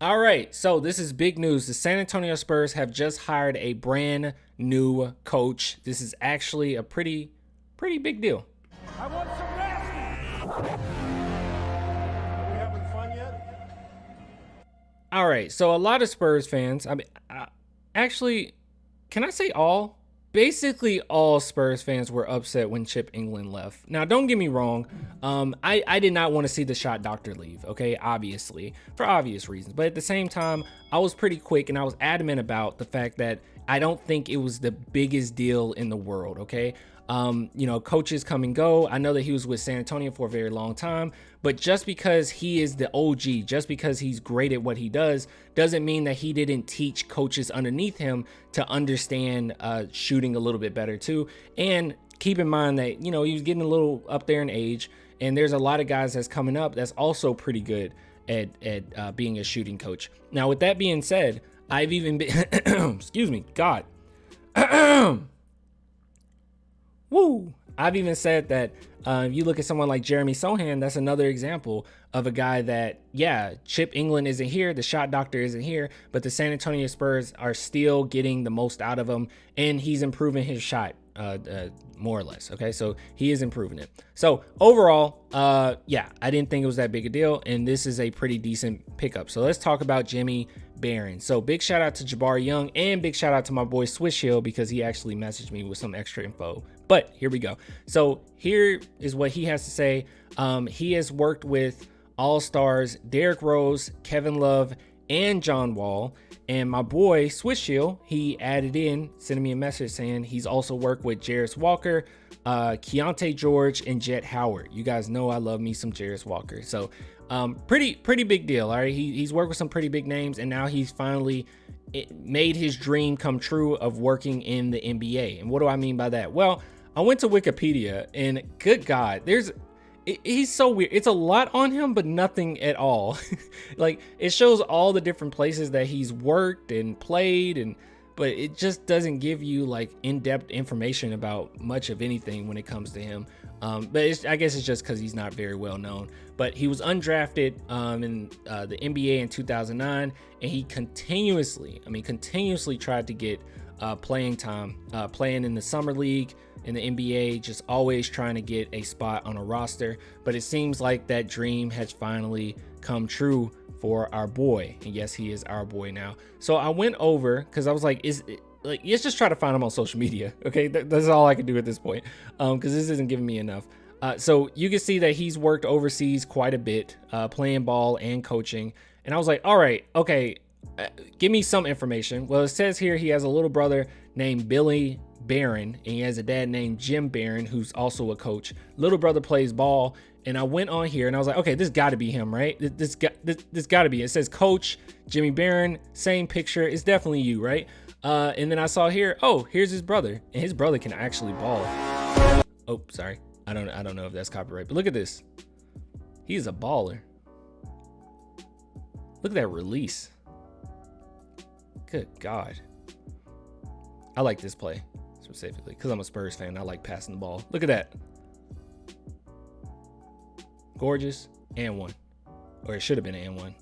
All right, so this is big news. The San Antonio Spurs have just hired a brand new coach. This is actually a pretty big deal. I want some rest. Are we having fun yet? All right, so a lot of Spurs fans, actually, can I say all? Basically, all Spurs fans were upset when Chip England left. Now, don't get me wrong. I did not want to see the shot doctor leave, okay? Obviously, for obvious reasons. But at the same time, I was pretty quick and I was adamant about the fact that I don't think it was the biggest deal in the world, okay? Coaches come and go. I know that he was with San Antonio for a very long time, but just because he is the OG, just because he's great at what he does, doesn't mean that he didn't teach coaches underneath him to understand shooting a little bit better too. And keep in mind that, he was getting a little up there in age, and there's a lot of guys that's coming up that's also pretty good at being a shooting coach. Now, with that being said, I've even been, excuse me, God. Woo! I've even said that if you look at someone like Jeremy Sohan, that's another example of a guy that, yeah, Chip England isn't here, the shot doctor isn't here, but the San Antonio Spurs are still getting the most out of him, and he's improving his shot, more or less. Okay, so he is improving it. So overall, yeah, I didn't think it was that big a deal, and this is a pretty decent pickup. So let's talk about Jimmy Barron. So big shout out to Jabari Young, and big shout out to my boy Swish Hill, because he actually messaged me with some extra info. But here we go. So here is what he has to say. He has worked with all-stars Derrick Rose, Kevin Love, and John Wall. And my boy Swish Hill, he added in, sending me a message saying he's also worked with Jarris Walker, Keontae George, and Jet Howard. You guys know I love me some Jarris Walker. So pretty big deal. All right, he's worked with some pretty big names, and now he's finally made his dream come true of working in the NBA. And what do I mean by that? Well, I went to Wikipedia, and good God, he's so weird. It's a lot on him, but nothing at all. Like, it shows all the different places that he's worked and played, but it just doesn't give you like in-depth information about much of anything when it comes to him. But I guess it's just because he's not very well known. But he was undrafted in the NBA in 2009, and he continuously tried to get playing time, playing in the summer league, in the NBA, just always trying to get a spot on a roster. But it seems like that dream has finally come true for our boy. And yes, he is our boy now. So I went over because I was like, let's just try to find him on social media. Okay, that's all I can do at this point, because this isn't giving me enough. So you can see that he's worked overseas quite a bit, playing ball and coaching. And I was like, all right, okay, give me some information. Well, it says here he has a little brother named Billy Barron, and he has a dad named Jim Barron, who's also a coach. Little brother plays ball. And I went on here and I was like, okay, this got to be him, right? This got to be. It says Coach Jimmy Barron, same picture. It's definitely you, right? And then I saw here, oh, here's his brother, and his brother can actually ball. Oh, sorry, I don't know if that's copyright, but look at this. He's a baller. Look at that release. Good God. I like this play specifically because I'm a Spurs fan. I like passing the ball. Look at that. Gorgeous. And one. Or it should have been an and one.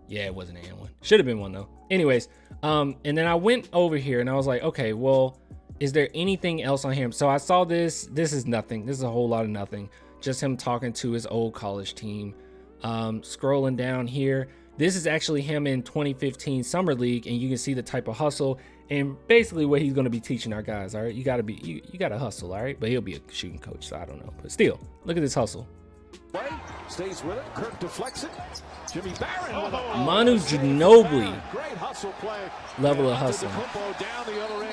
Yeah, it wasn't an and one. Should have been one though. Anyways, and then I went over here and I was like, okay, well, is there anything else on him? So I saw this. This is nothing. This is a whole lot of nothing. Just him talking to his old college team. Scrolling down here. This is actually him in 2015 Summer League, and you can see the type of hustle and basically what he's going to be teaching our guys. All right, you got to hustle. All right, but he'll be a shooting coach, so I don't know. But still, look at this hustle. Stays with it. Kirk deflects it. Jimmy Barron. Manu Ginobili. Great hustle play. Level of hustle.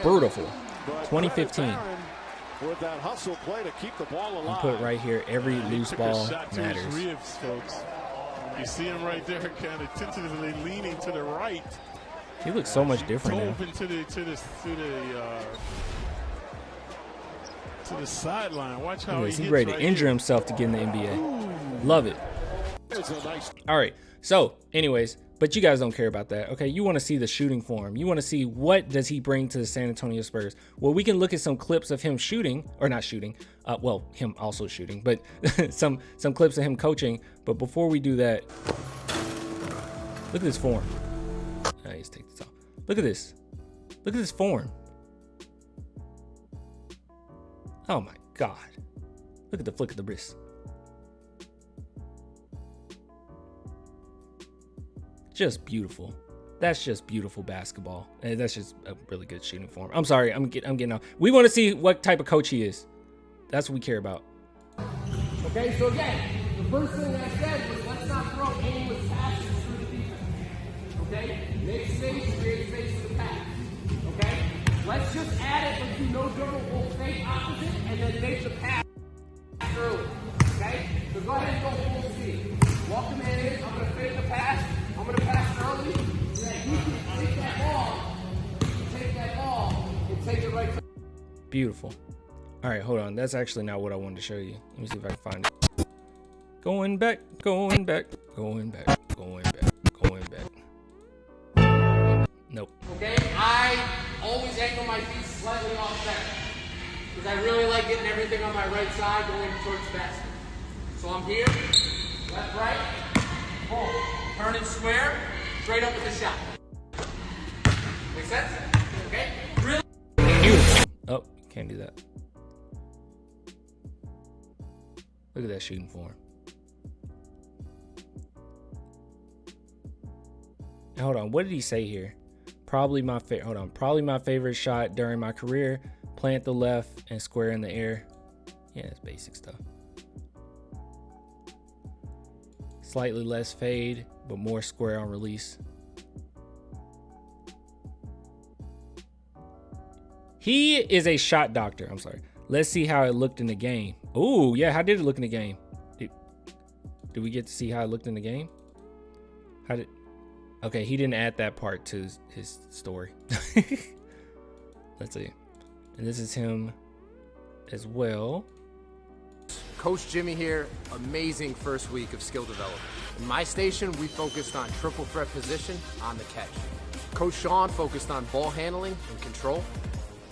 Beautiful. 2015. With that hustle play to keep the ball alive. I put right here, every loose ball matters. Ribs, folks. You see him right there, kind of tentatively leaning to the right. He looks so much different now. To the sideline. Watch how he's ready to injure himself to get in the NBA. Ooh. Love it. All right. So, anyways, but you guys don't care about that. Okay, you want to see the shooting form. You want to see what does he bring to the San Antonio Spurs. Well, we can look at some clips of him shooting, or not shooting. Well, him also shooting, but some clips of him coaching. But before we do that, Look at this form. I need to take this off. Look at this. Look at this form. Oh my God. Look at the flick of the wrist. Just beautiful. That's just beautiful basketball. And that's just a really good shooting form. I'm sorry, I'm getting off. We want to see what type of coach he is. That's what we care about. Okay, so again, the first thing I said was let's not throw aimless passes through the defense. Okay? Make space, create space for the pass. Okay? Let's just add it, let's do no dribble, we'll fake opposite, and then make the pass early. Okay? So go ahead and go full speed. Walk the man in, I'm gonna fake the pass, I'm gonna pass early, so that you can take that ball, and take it right to. Beautiful. All right, hold on. That's actually not what I wanted to show you. Let me see if I can find it. Going back, going back, going back, going back, going back. Nope. Okay, I always angle my feet slightly off center because I really like getting everything on my right side going towards the basket. So I'm here, left, right, boom, turn it square, straight up with the shot. Make sense? Okay? Really? Beautiful. Oh, can't do that. Look at that shooting form. Hold on, what did he say here? Probably my favorite. Hold on, probably my favorite shot during my career. Plant the left and square in the air. Yeah, it's basic stuff. Slightly less fade, but more square on release. He is a shot doctor. I'm sorry. Let's see how it looked in the game. Oh, yeah. How did it look in the game? Did we get to see how it looked in the game? How did... Okay, he didn't add that part to his story. Let's see. And this is him as well. Coach Jimmy here. Amazing first week of skill development. In my station, we focused on triple threat position on the catch. Coach Sean focused on ball handling and control,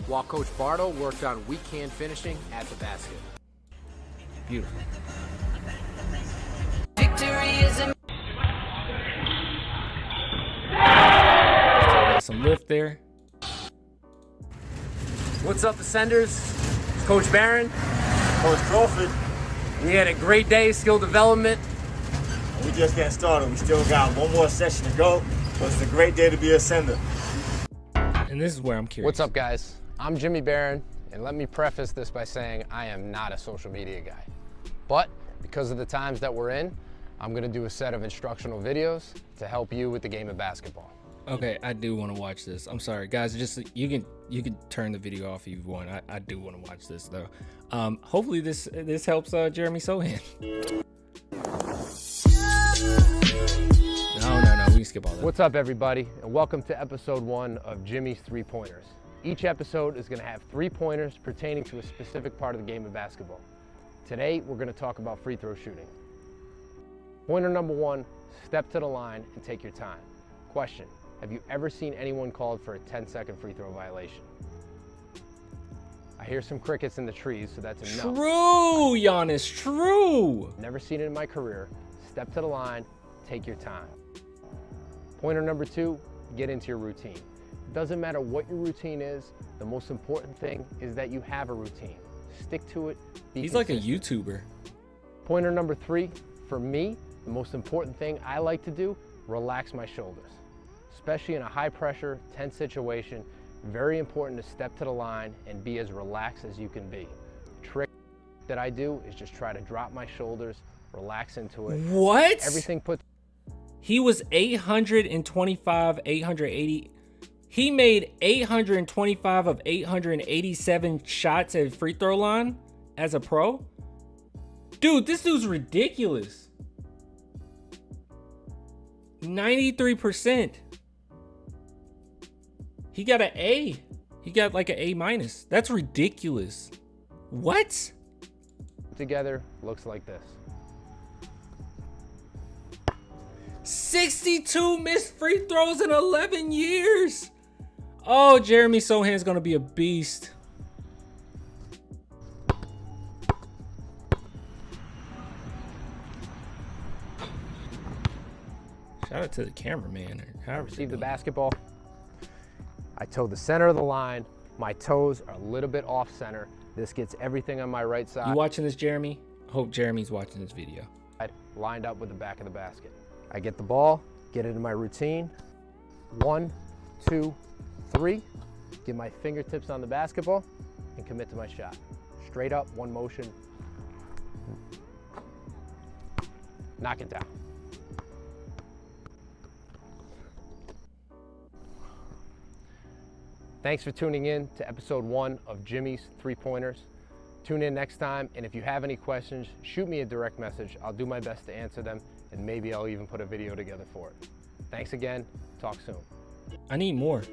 while Coach Bardo worked on weak hand finishing at the basket. Beautiful. Victory is a Some lift there. What's up, Ascenders? It's Coach Barron. Coach Crawford. We had a great day, skill development. We just getting started. We still got one more session to go, but it's a great day to be a sender. And this is where I'm curious. What's up, guys? I'm Jimmy Barron, and let me preface this by saying I am not a social media guy. But because of the times that we're in, I'm gonna do a set of instructional videos to help you with the game of basketball. Okay, I do want to watch this. I'm sorry, guys. Just you can turn the video off if you want. I do want to watch this though. Hopefully this helps Jeremy Sohan. No, we can skip all that. What's up, everybody, and welcome to episode 1 of Jimmy's 3-pointers. Each episode is going to have 3 pointers pertaining to a specific part of the game of basketball. Today, we're going to talk about free throw shooting. Pointer number 1, step to the line and take your time. Question: have you ever seen anyone called for a 10-second free throw violation? I hear some crickets in the trees, so that's a no. True, Giannis, true. Never seen it in my career. Step to the line, take your time. Pointer number 2, get into your routine. It doesn't matter what your routine is, the most important thing is that you have a routine. Stick to it, be He's consistent. like a YouTuber. Pointer number 3, for me, the most important thing I like to do, relax my shoulders. Especially in a high pressure, tense situation, very important to step to the line and be as relaxed as you can be. The trick that I do is just try to drop my shoulders, relax into it. What? Everything put. He was 825, 880. He made 825 of 887 shots at free throw line as a pro. Dude, this dude's ridiculous. 93%. He got an A. He got like an A-. That's ridiculous. What? Together looks like this. 62 missed free throws in 11 years. Oh, Jeremy Sohan's gonna be a beast. Shout out to the cameraman. Or however receive the basketball. I toe the center of the line. My toes are a little bit off center. This gets everything on my right side. You watching this, Jeremy? I hope Jeremy's watching this video. Lined up with the back of the basket. I get the ball, get into my routine. 1, 2, 3. Get my fingertips on the basketball and commit to my shot. Straight up, one motion. Knock it down. Thanks for tuning in to episode 1 of Jimmy's 3-Pointers. Tune in next time, and if you have any questions, shoot me a direct message. I'll do my best to answer them, and maybe I'll even put a video together for it. Thanks again. Talk soon. I need more.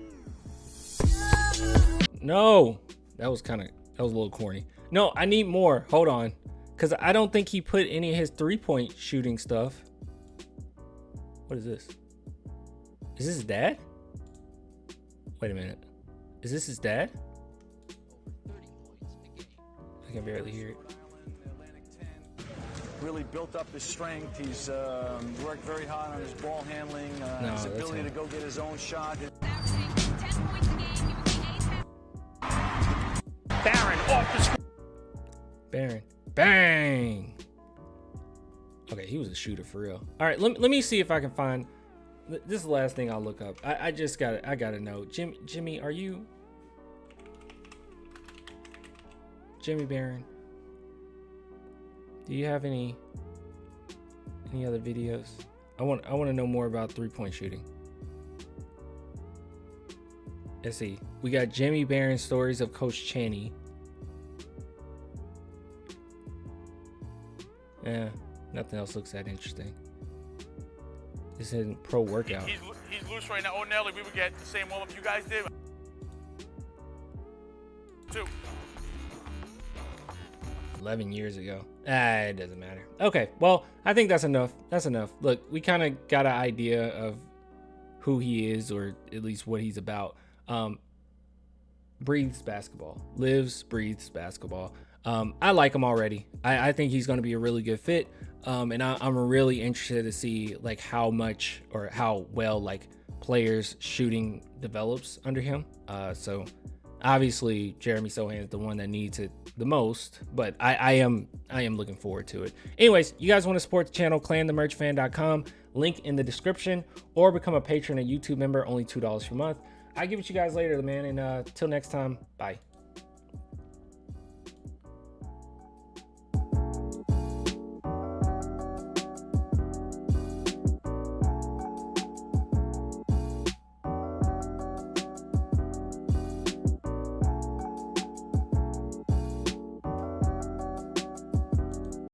No, that was a little corny. No, I need more. Hold on, because I don't think he put any of his 3-point shooting stuff. What is this? Is this his dad? Wait a minute. Is this his dad? I can barely hear it. Really built up his strength. He's worked very hard on his ball handling, his ability to go get his own shot. Barron off the screen. Barron. Bang! Okay, he was a shooter for real. All right, let me see if I can find... This is the last thing I'll look up. I gotta know. Jimmy, are you... Jimmy Barron? Do you have any other videos? I want to know more about 3-point shooting. Let's see. We got Jimmy Barron stories of Coach Chaney. Yeah, nothing else looks that interesting. This isn't pro workout. He's loose right now. Ordinarily, we would get the same warm-up you guys did. 2. 11 years ago. It doesn't matter. Okay, well, I think that's enough. That's enough. Look, we kind of got an idea of who he is, or at least what he's about. Breathes basketball. Lives, breathes basketball. I like him already. I think he's going to be a really good fit. And I'm really interested to see like how much or how well like players shooting develops under him. So obviously Jeremy Sohan is the one that needs it the most, but I am looking forward to it. Anyways, you guys want to support the channel, clanthemerchfan.com, link in the description, or become a patron, a YouTube member, only $2 per month. I'll give it to you guys later, man. And till next time, bye.